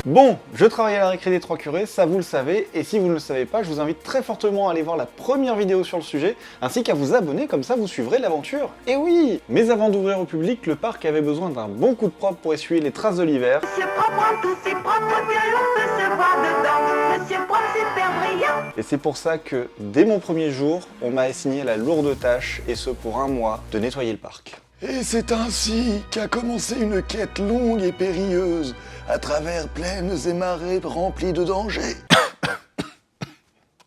Bon, je travaille à la récré des Trois Curés, ça vous le savez, et si vous ne le savez pas, je vous invite très fortement à aller voir la première vidéo sur le sujet, ainsi qu'à vous abonner, comme ça vous suivrez l'aventure. Et oui! Mais avant d'ouvrir au public, le parc avait besoin d'un bon coup de propre pour essuyer les traces de l'hiver. Monsieur propre, tous ses propres que l'on peut se voir dedans. Monsieur propre, super brillant. Et c'est pour ça que, dès mon premier jour, on m'a assigné la lourde tâche, et ce pour un mois, de nettoyer le parc. Et c'est ainsi qu'a commencé une quête longue et périlleuse, à travers plaines et marais remplis de dangers.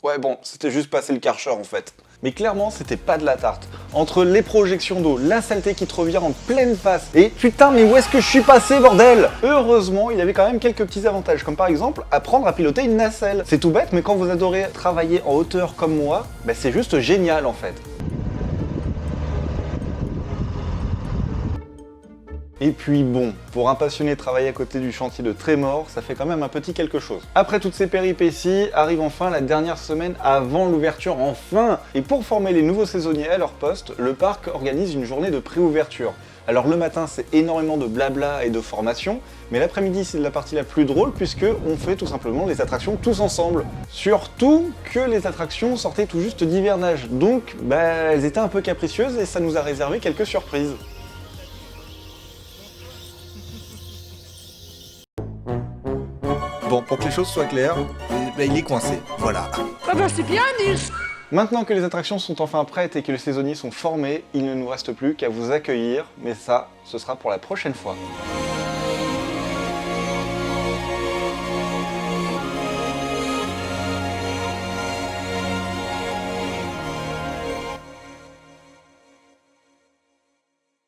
Ouais bon, c'était juste passer le Karcher en fait. Mais clairement, c'était pas de la tarte. Entre les projections d'eau, la saleté qui te revient en pleine face, et putain, mais où est-ce que je suis passé, bordel? Heureusement, il y avait quand même quelques petits avantages, comme par exemple, apprendre à piloter une nacelle. C'est tout bête, mais quand vous adorez travailler en hauteur comme moi, bah c'est juste génial en fait. Et puis bon, pour un passionné de travailler à côté du chantier de Trémor, ça fait quand même un petit quelque chose. Après toutes ces péripéties, arrive enfin la dernière semaine avant l'ouverture, enfin! Et pour former les nouveaux saisonniers à leur poste, le parc organise une journée de pré-ouverture. Alors le matin, c'est énormément de blabla et de formation, mais l'après-midi, c'est la partie la plus drôle puisque on fait tout simplement les attractions tous ensemble. Surtout que les attractions sortaient tout juste d'hivernage, donc bah, elles étaient un peu capricieuses et ça nous a réservé quelques surprises. Bon, pour que les choses soient claires, il est coincé, voilà. Ah bah c'est bien, Nils. Maintenant que les attractions sont enfin prêtes et que les saisonniers sont formés, il ne nous reste plus qu'à vous accueillir, mais ça, ce sera pour la prochaine fois.